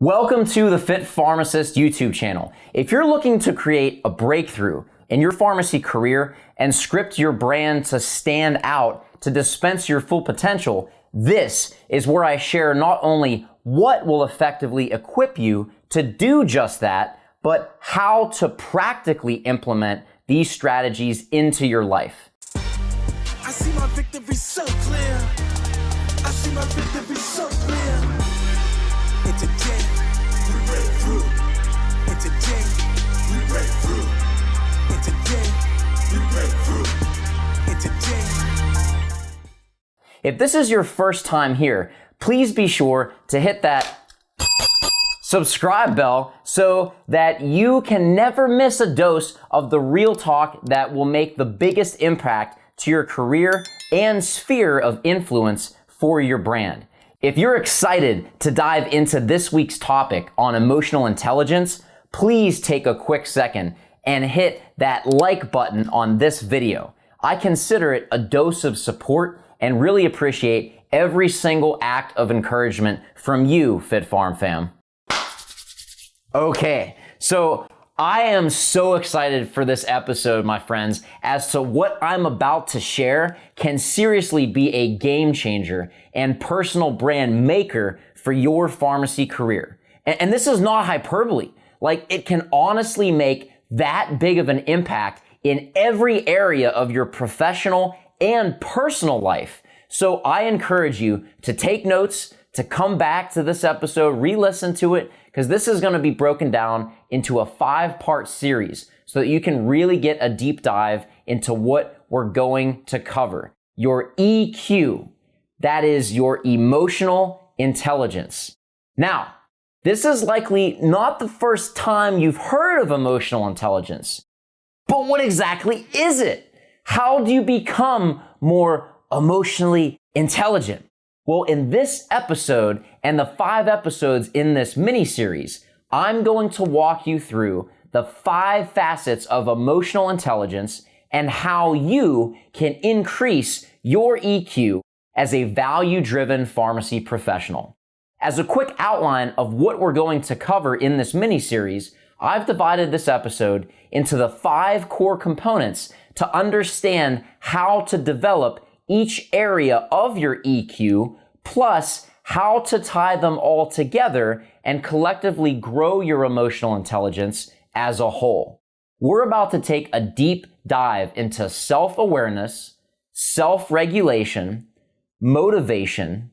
Welcome to the Fit Pharmacist YouTube channel. If you're looking to create a breakthrough in your pharmacy career and script your brand to stand out, to dispense your full potential, this is where I share not only what will effectively equip you to do just that, but how to practically implement these strategies into your life. I see my victory so clear. I see my victory so clear. And today, we break through. And today, we break through. And today, we break through. And today. If this is your first time here, please be sure to hit that subscribe bell so that you can never miss a dose of the real talk that will make the biggest impact to your career and sphere of influence for your brand. If you're excited to dive into this week's topic on emotional intelligence, please take a quick second and hit that like button on this video. I consider it a dose of support and really appreciate every single act of encouragement from you, Fit Pharm fam. Okay, so I am so excited for this episode, my friends, as to what I'm about to share can seriously be a game changer and personal brand maker for your pharmacy career. And this is not hyperbole. Like, it can honestly make that big of an impact in every area of your professional and personal life. So I encourage you to take notes, to come back to this episode, re-listen to it, because this is going to be broken down into a 5-part series so that you can really get a deep dive into what we're going to cover. Your EQ, that is your emotional intelligence. Now, this is likely not the first time you've heard of emotional intelligence, but what exactly is it? How do you become more emotionally intelligent? Well, in this episode and the 5 episodes in this mini-series, I'm going to walk you through the 5 facets of emotional intelligence and how you can increase your EQ as a value-driven pharmacy professional. As a quick outline of what we're going to cover in this mini-series, I've divided this episode into the 5 core components to understand how to develop each area of your EQ, plus how to tie them all together and collectively grow your emotional intelligence as a whole. We're about to take a deep dive into self-awareness, self-regulation, motivation,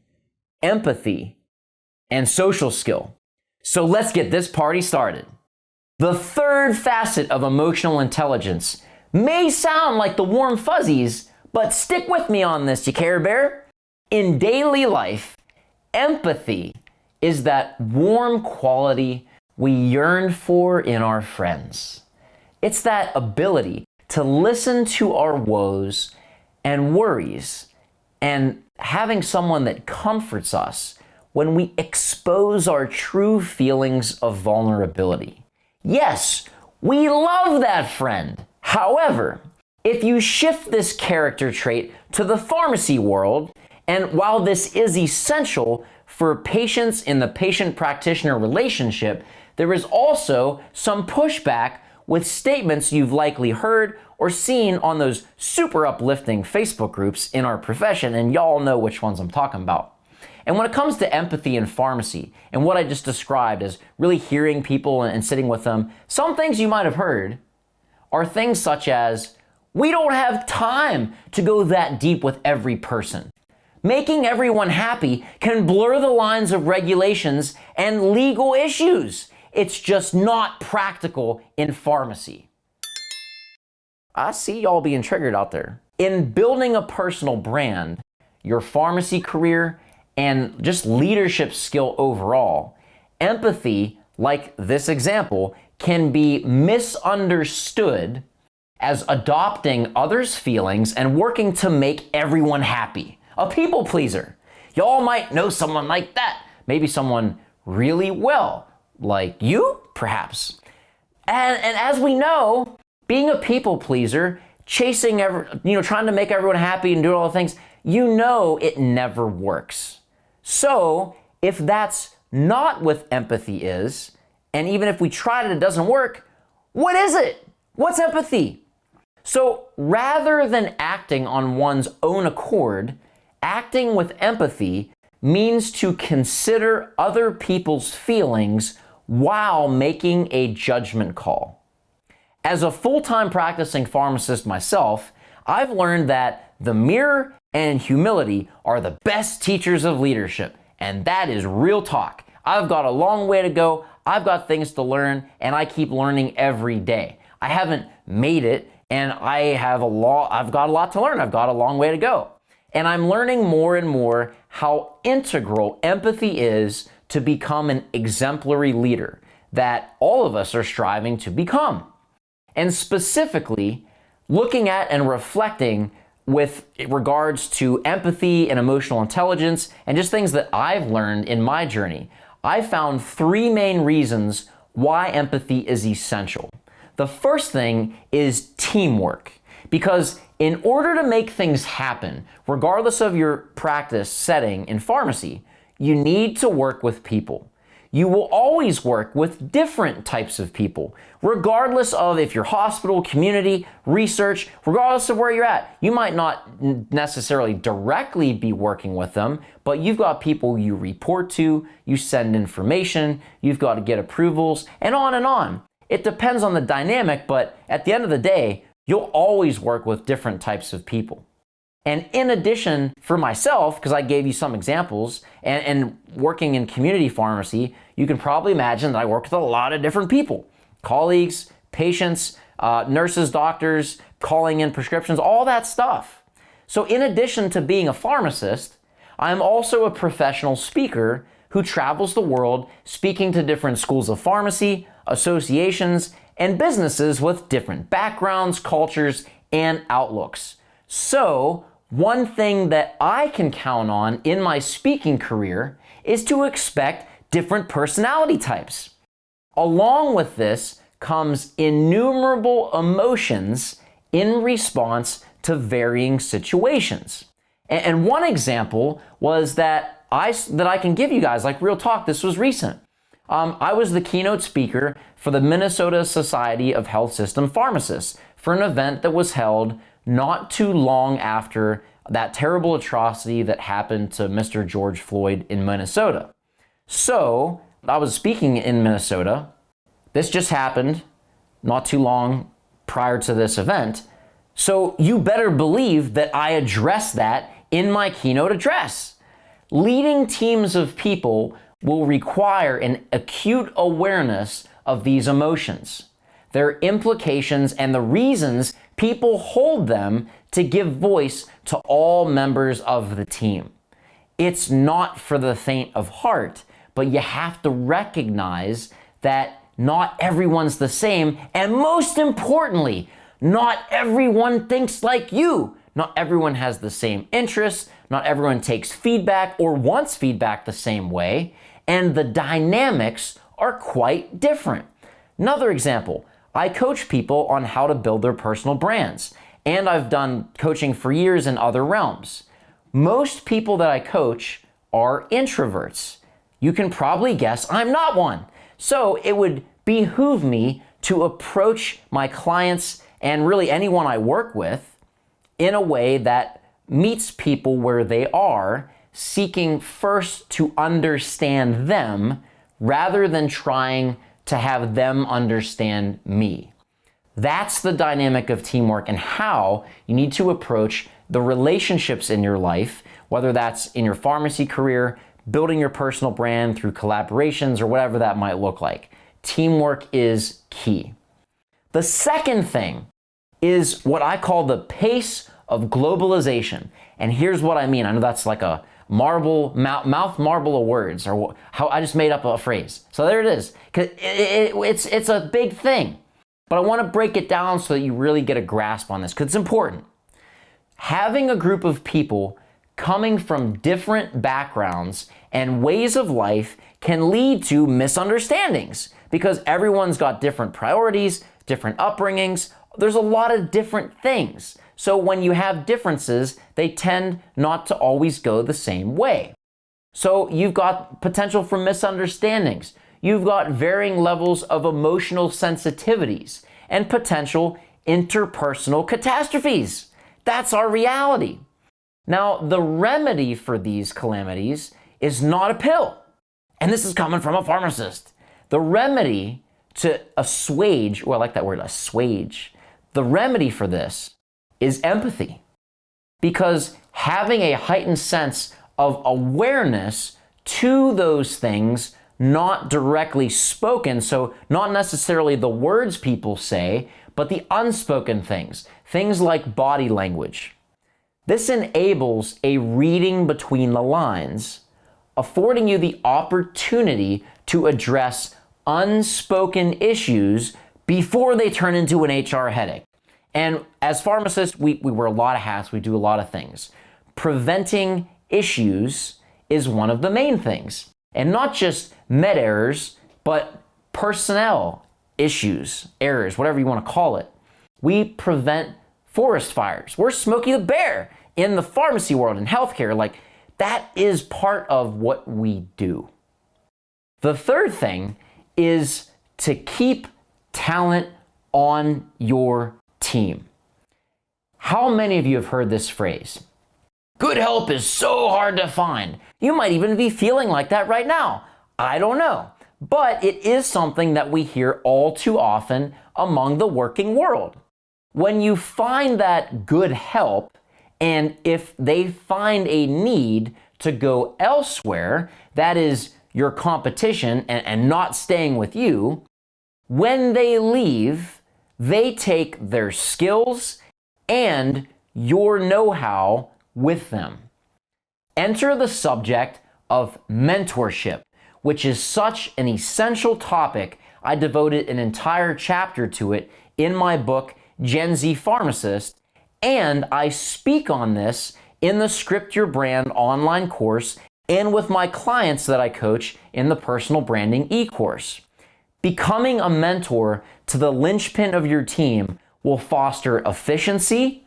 empathy, and social skill. So let's get this party started. The third facet of emotional intelligence may sound like the warm fuzzies, but stick with me on this, you Care Bear. In daily life, empathy is that warm quality we yearn for in our friends. It's that ability to listen to our woes and worries and having someone that comforts us when we expose our true feelings of vulnerability. Yes, we love that friend. However, if you shift this character trait to the pharmacy world, and while this is essential for patients in the patient-practitioner relationship, there is also some pushback with statements you've likely heard or seen on those super uplifting Facebook groups in our profession, and y'all know which ones I'm talking about. And when it comes to empathy in pharmacy, and what I just described as really hearing people and sitting with them, some things you might have heard are things such as, we don't have time to go that deep with every person. Making everyone happy can blur the lines of regulations and legal issues. It's just not practical in pharmacy. I see y'all being triggered out there. In building a personal brand, your pharmacy career, and just leadership skill overall, empathy, like this example, can be misunderstood as adopting others' feelings and working to make everyone happy. A people pleaser. Y'all might know someone like that. Maybe someone really well, like you, perhaps. And as we know, being a people pleaser, chasing trying to make everyone happy and do all the things, it never works. So if that's not with empathy is, and even if we tried it, it doesn't work, what is it? What's empathy? So rather than acting on one's own accord, acting with empathy means to consider other people's feelings while making a judgment call. As a full-time practicing pharmacist myself, I've learned that the mirror and humility are the best teachers of leadership, and that is real talk. I've got a long way to go, I've got things to learn, and I keep learning every day. I haven't made it, and I've got a lot to learn. I've got a long way to go. And I'm learning more and more how integral empathy is to become an exemplary leader that all of us are striving to become. And specifically, looking at and reflecting with regards to empathy and emotional intelligence and just things that I've learned in my journey, I found three main reasons why empathy is essential. The first thing is teamwork, because in order to make things happen, regardless of your practice setting in pharmacy, you need to work with people. You will always work with different types of people, regardless of if you're hospital, community, research, regardless of where you're at. You might not necessarily directly be working with them, but you've got people you report to, you send information, you've got to get approvals, and on and on. It depends on the dynamic, but at the end of the day, you'll always work with different types of people. And in addition, for myself, because I gave you some examples, and working in community pharmacy, you can probably imagine that I work with a lot of different people. Colleagues, patients, nurses, doctors, calling in prescriptions, all that stuff. So in addition to being a pharmacist, I'm also a professional speaker who travels the world speaking to different schools of pharmacy, associations, and businesses with different backgrounds, cultures, and outlooks. So, one thing that I can count on in my speaking career is to expect different personality types. Along with this comes innumerable emotions in response to varying situations. And one example was that I can give you guys, like real talk, this was recent. I was the keynote speaker for the Minnesota Society of Health System Pharmacists for an event that was held not too long after that terrible atrocity that happened to Mr. George Floyd in Minnesota. So I was speaking in Minnesota. This just happened not too long prior to this event. So you better believe that I addressed that in my keynote address. Leading teams of people will require an acute awareness of these emotions, their implications, and the reasons people hold them to give voice to all members of the team. It's not for the faint of heart, but you have to recognize that not everyone's the same, and most importantly, not everyone thinks like you. Not everyone has the same interests, not everyone takes feedback or wants feedback the same way, and the dynamics are quite different. Another example, I coach people on how to build their personal brands, and I've done coaching for years in other realms. Most people that I coach are introverts. You can probably guess I'm not one. So it would behoove me to approach my clients and really anyone I work with in a way that meets people where they are, seeking first to understand them rather than trying to have them understand me. That's the dynamic of teamwork and how you need to approach the relationships in your life, whether that's in your pharmacy career, building your personal brand through collaborations, or whatever that might look like. Teamwork is key. The second thing is what I call the pace of globalization. And here's what I mean. I know that's like a mouth marble of words, or how I just made up a phrase. So there it is. 'Cause it's a big thing. But I want to break it down so that you really get a grasp on this, because it's important. Having a group of people coming from different backgrounds and ways of life can lead to misunderstandings, because everyone's got different priorities, different upbringings. There's a lot of different things. So when you have differences, they tend not to always go the same way. So you've got potential for misunderstandings. You've got varying levels of emotional sensitivities and potential interpersonal catastrophes. That's our reality. Now, the remedy for these calamities is not a pill. And this is coming from a pharmacist. The remedy to assuage, I like that word, assuage. The remedy for this is empathy. Because having a heightened sense of awareness to those things not directly spoken, so not necessarily the words people say, but the unspoken things like body language. This enables a reading between the lines, affording you the opportunity to address unspoken issues before they turn into an HR headache. And as pharmacists, we wear a lot of hats, we do a lot of things. Preventing issues is one of the main things. And not just med errors, but personnel issues, errors, whatever you want to call it. We prevent forest fires. We're Smokey the Bear in the pharmacy world, in healthcare. Like, that is part of what we do. The third thing is to keep talent on your team. How many of you have heard this phrase? Good help is so hard to find. You might even be feeling like that right now. I don't know. But it is something that we hear all too often among the working world. When you find that good help, and if they find a need to go elsewhere, that is your competition and not staying with you, when they leave, they take their skills and your know-how with them. Enter the subject of mentorship, which is such an essential topic. I devoted an entire chapter to it in my book, Gen Z Pharmacist, and I speak on this in the Script Your Brand online course and with my clients that I coach in the Personal Branding e-course. Becoming a mentor to the linchpin of your team will foster efficiency,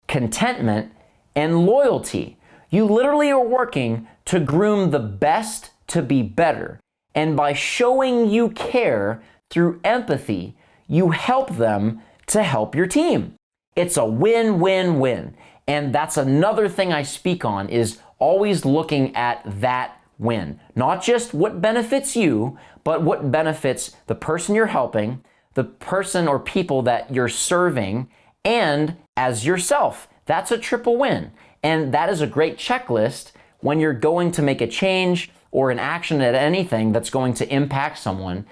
contentment, and loyalty. You literally are working to groom the best to be better. And by showing you care through empathy, you help them to help your team. It's a win-win-win. And that's another thing I speak on, is always looking at that win. Not just what benefits you, but what benefits the person you're helping, the person or people that you're serving, and as yourself. That's a triple win. And that is a great checklist when you're going to make a change or an action at anything that's going to impact someone.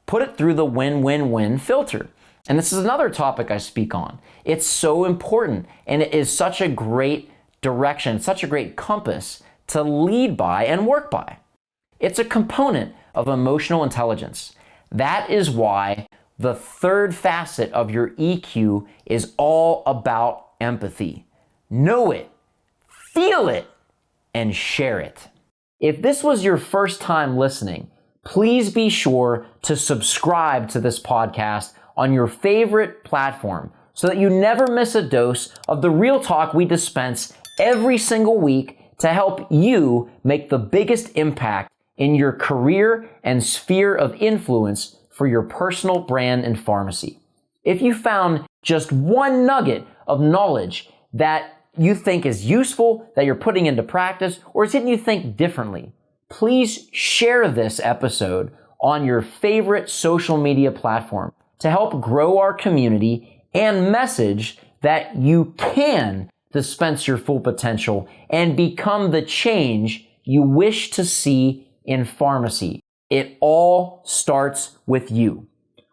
Put it through the win-win-win filter. And this is another topic I speak on. It's so important, and it is such a great direction, such a great compass to lead by and work by. It's a component of emotional intelligence. That is why the third facet of your EQ is all about empathy. Know it, feel it, and share it. If this was your first time listening, please be sure to subscribe to this podcast on your favorite platform so that you never miss a dose of the real talk we dispense every single week to help you make the biggest impact in your career and sphere of influence for your personal brand and pharmacy. If you found just one nugget of knowledge that you think is useful, that you're putting into practice, or is it you think differently, please share this episode on your favorite social media platform to help grow our community and message that you can dispense your full potential and become the change you wish to see in pharmacy. It all starts with you.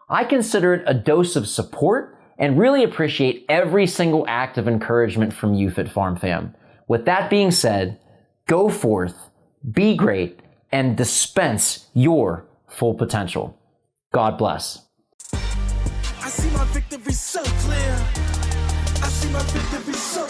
I consider it a dose of support and really appreciate every single act of encouragement from you, Fit Pharm fam. With that being said, go forth, be great, and dispense your full potential. God bless. I see my victory so clear. I see my victory so